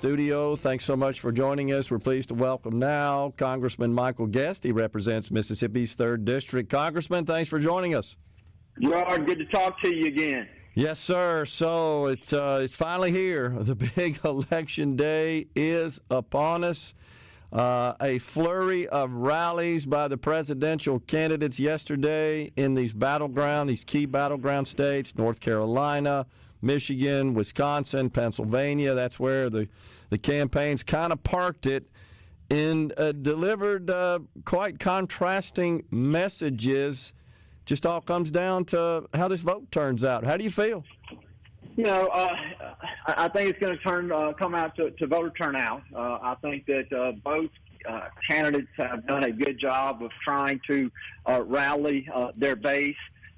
studio. Thanks so much for joining us. We're pleased to welcome now Congressman Michael Guest. He represents Mississippi's 3rd District. Congressman, thanks for joining us. Gerard, good to talk to you again. Yes, sir. So it's finally here. The big election day is upon us. A flurry of rallies by the presidential candidates yesterday in these key battleground states, North Carolina, Michigan, Wisconsin, Pennsylvania. That's where the campaigns kind of parked it and delivered quite contrasting messages. Just all comes down to how this vote turns out. How do you feel? I think it's going to come out to voter turnout. I think that both candidates have done a good job of trying to rally their base.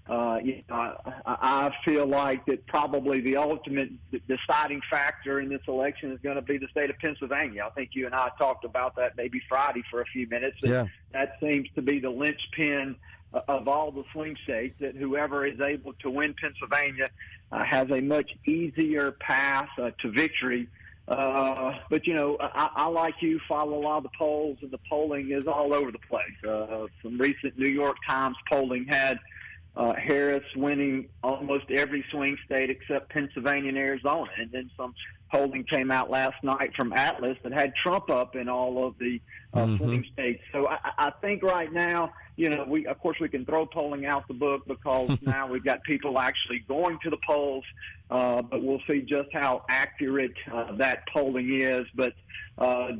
I feel like that probably the ultimate deciding factor in this election is going to be the state of Pennsylvania. I think you and I talked about that maybe Friday for a few minutes. Yeah. That seems to be the linchpin of all the swing states, that whoever is able to win Pennsylvania has a much easier path to victory. But, I like you, follow a lot of the polls, and the polling is all over the place. Some recent New York Times polling had Harris winning almost every swing state except Pennsylvania and Arizona. And then some polling came out last night from Atlas that had Trump up in all of the swing states. So I think right now, we can throw polling out the book because now we've got people actually going to the polls, but we'll see just how accurate that polling is. But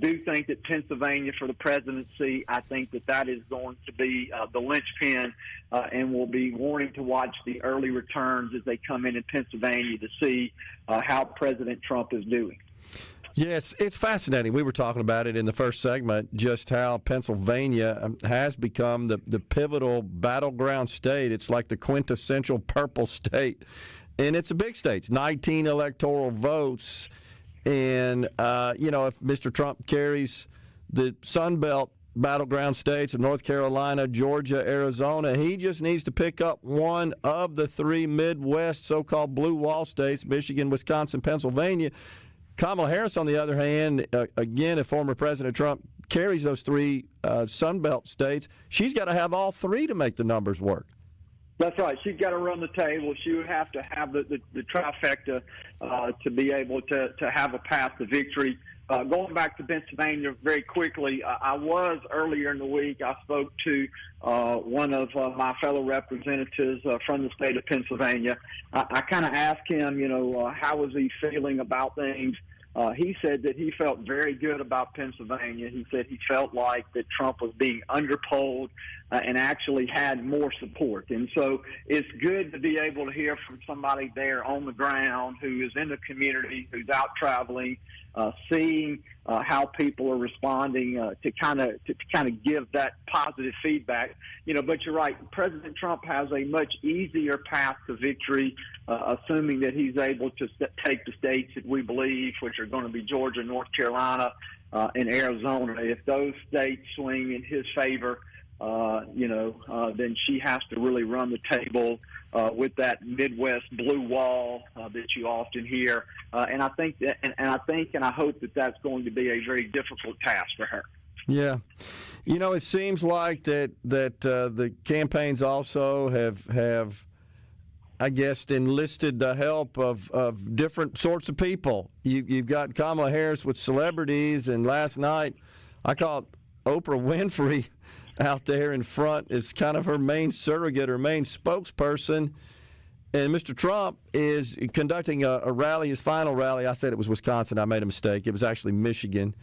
do think that Pennsylvania for the presidency, I think that is going to be the linchpin, and we'll be wanting to watch the early returns as they come in Pennsylvania to see how President Trump is doing. Yes, it's fascinating. We were talking about it in the first segment, just how Pennsylvania has become the pivotal battleground state. It's like the quintessential purple state, and it's a big state. It's 19 electoral votes, and, if Mr. Trump carries the Sun Belt battleground states of North Carolina, Georgia, Arizona, he just needs to pick up one of the 3 Midwest so-called blue wall states, Michigan, Wisconsin, Pennsylvania. Kamala Harris, on the other hand, again, if former President Trump carries those 3 Sun Belt states, she's got to have all 3 to make the numbers work. That's right. She's got to run the table. She would have to have the trifecta to be able to have a path to victory. Going back to Pennsylvania very quickly, I was earlier in the week, I spoke to one of my fellow representatives from the state of Pennsylvania. I kind of asked him, how was he feeling about things? He said that he felt very good about Pennsylvania. He said he felt like that Trump was being underpolled and actually had more support. And so it's good to be able to hear from somebody there on the ground who is in the community, who's out traveling, seeing how people are responding to kind of give that positive feedback. But you're right. President Trump has a much easier path to victory, assuming that he's able to take the states that we believe, which are going to be Georgia, North Carolina, and Arizona. If those states swing in his favor, then she has to really run the table with that Midwest blue wall that you often hear. And I think and I hope that that's going to be a very difficult task for her. Yeah. It seems like that the campaigns also have I guess enlisted the help of different sorts of people. You've got Kamala Harris with celebrities, and last night I caught Oprah Winfrey out there in front as kind of her main surrogate, her main spokesperson. And Mr. Trump is conducting a rally, his final rally. I said it was Wisconsin. I made a mistake. It was actually Michigan.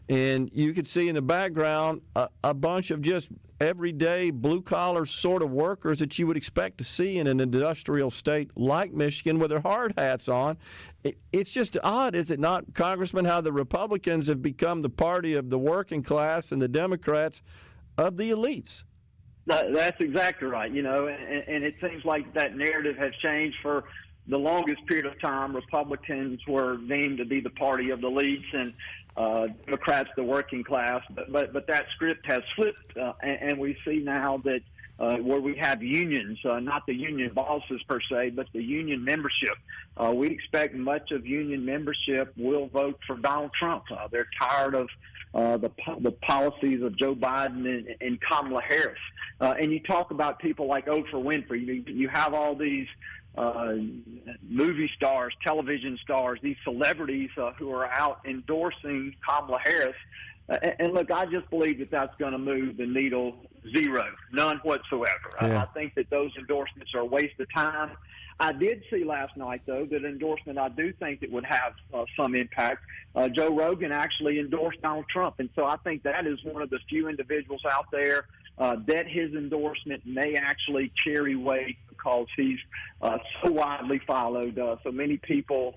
And you could see in the background a bunch of just everyday blue-collar sort of workers that you would expect to see in an industrial state like Michigan with their hard hats on. It's just odd, is it not, Congressman, how the Republicans have become the party of the working class and the Democrats of the elites. That's exactly right, and it seems like that narrative has changed for the longest period of time. Republicans were deemed to be the party of the elites and Democrats the working class, but that script has flipped, and we see now that where we have unions, not the union bosses per se, but the union membership. We expect much of union membership will vote for Donald Trump. They're tired of the policies of Joe Biden and Kamala Harris. And you talk about people like Oprah Winfrey. You have all these movie stars, television stars, these celebrities who are out endorsing Kamala Harris. And look, I just believe that that's going to move the needle zero, none whatsoever. Yeah. I think that those endorsements are a waste of time. I did see last night, though, that endorsement I do think that would have some impact. Joe Rogan actually endorsed Donald Trump, and so I think that is one of the few individuals out there that his endorsement may actually carry weight because he's so widely followed. So many people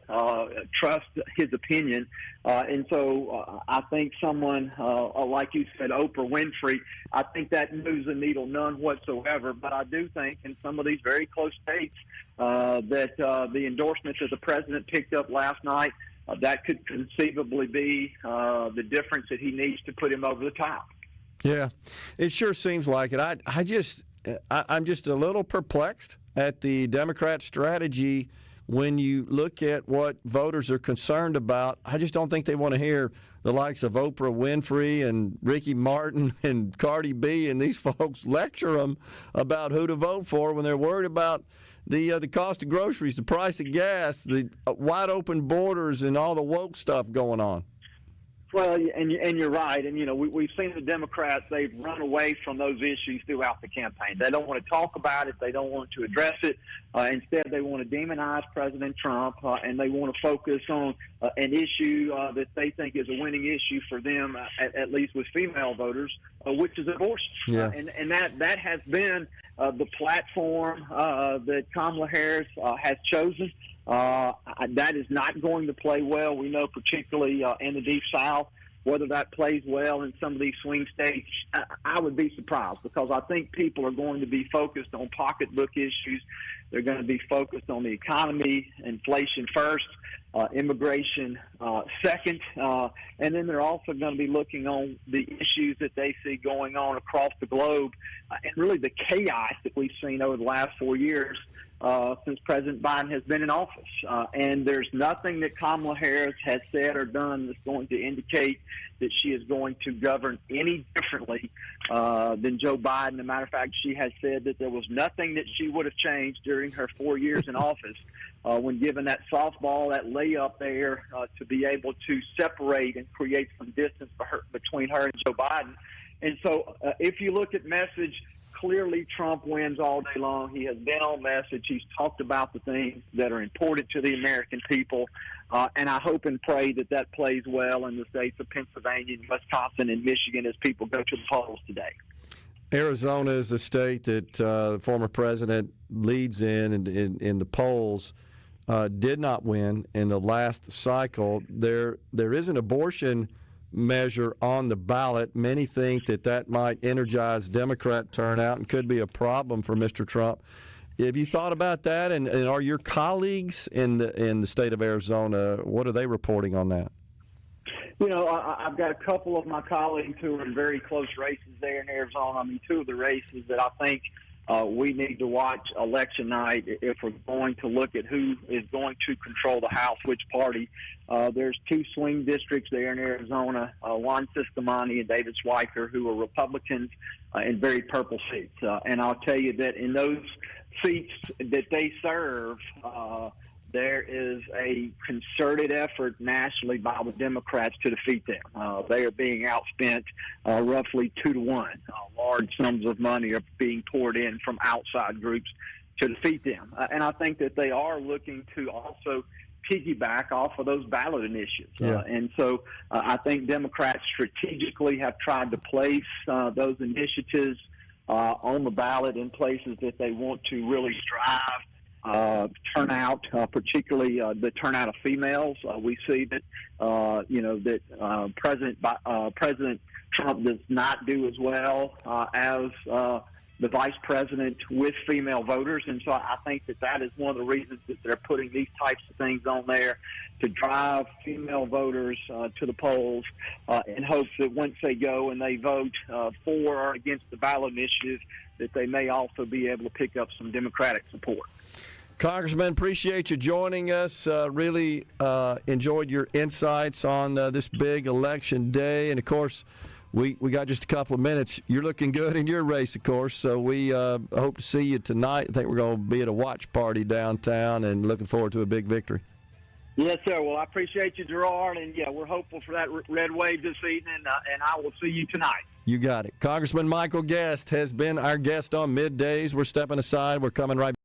trust his opinion. And so I think someone, like you said, Oprah Winfrey, I think that moves the needle none whatsoever. But I do think in some of these very close states that the endorsements that the president picked up last night, that could conceivably be the difference that he needs to put him over the top. Yeah, it sure seems like it. I'm just a little perplexed at the Democrat strategy when you look at what voters are concerned about. I just don't think they want to hear the likes of Oprah Winfrey and Ricky Martin and Cardi B and these folks lecture them about who to vote for when they're worried about the cost of groceries, the price of gas, the wide open borders, and all the woke stuff going on. Well, and you're right. And, we've seen the Democrats, they've run away from those issues throughout the campaign. They don't want to talk about it. They don't want to address it. Instead, they want to demonize President Trump, and they want to focus on an issue that they think is a winning issue for them, at least with female voters, which is abortion. Yeah. And that has been the platform that Kamala Harris has chosen. That is not going to play well. We know, particularly in the Deep South, whether that plays well in some of these swing states. I would be surprised because I think people are going to be focused on pocketbook issues. They're going to be focused on the economy, inflation first, immigration second, and then they're also going to be looking on the issues that they see going on across the globe and really the chaos that we've seen over the last 4 years since President Biden has been in office. And there's nothing that Kamala Harris has said or done that's going to indicate that she is going to govern any differently than Joe Biden. As a matter of fact, she has said that there was nothing that she would have changed during her 4 years in office when given that softball, that layup there to be able to separate and create some distance between her and Joe Biden. And so if you look at message, clearly Trump wins all day long. He has been on message. He's talked about the things that are important to the American people. And I hope and pray that that plays well in the states of Pennsylvania, Wisconsin, and Michigan as people go to the polls today. Arizona is a state that the former president leads in the polls. Did not win in the last cycle. There is an abortion measure on the ballot. Many think that might energize Democrat turnout and could be a problem for Mr. Trump. Have you thought about that? And are your colleagues in the state of Arizona, what are they reporting on that? I've got a couple of my colleagues who are in very close races there in Arizona. I mean, two of the races that I think we need to watch election night if we're going to look at who is going to control the House, which party. There's two swing districts there in Arizona, Juan Ciscomani and David Schweiker, who are Republicans in very purple seats. And I'll tell you that in those seats that they serve, there is a concerted effort nationally by the Democrats to defeat them. They are being outspent roughly 2-1. Large sums of money are being poured in from outside groups to defeat them. And I think that they are looking to also piggyback off of those ballot initiatives. Yeah. And so I think Democrats strategically have tried to place those initiatives on the ballot in places that they want to really drive turnout, particularly the turnout of females. We see that President Trump does not do as well as the vice president with female voters. And so I think that is one of the reasons that they're putting these types of things on there, to drive female voters to the polls in hopes that once they go and they vote for or against the ballot initiative, that they may also be able to pick up some Democratic support. Congressman, appreciate you joining us. Really enjoyed your insights on this big election day. And, of course, we got just a couple of minutes. You're looking good in your race, of course, so we hope to see you tonight. I think we're going to be at a watch party downtown and looking forward to a big victory. Yes, sir. Well, I appreciate you, Gerard, and, yeah, we're hopeful for that red wave this evening, and I will see you tonight. You got it. Congressman Michael Guest has been our guest on Middays. We're stepping aside. We're coming right back.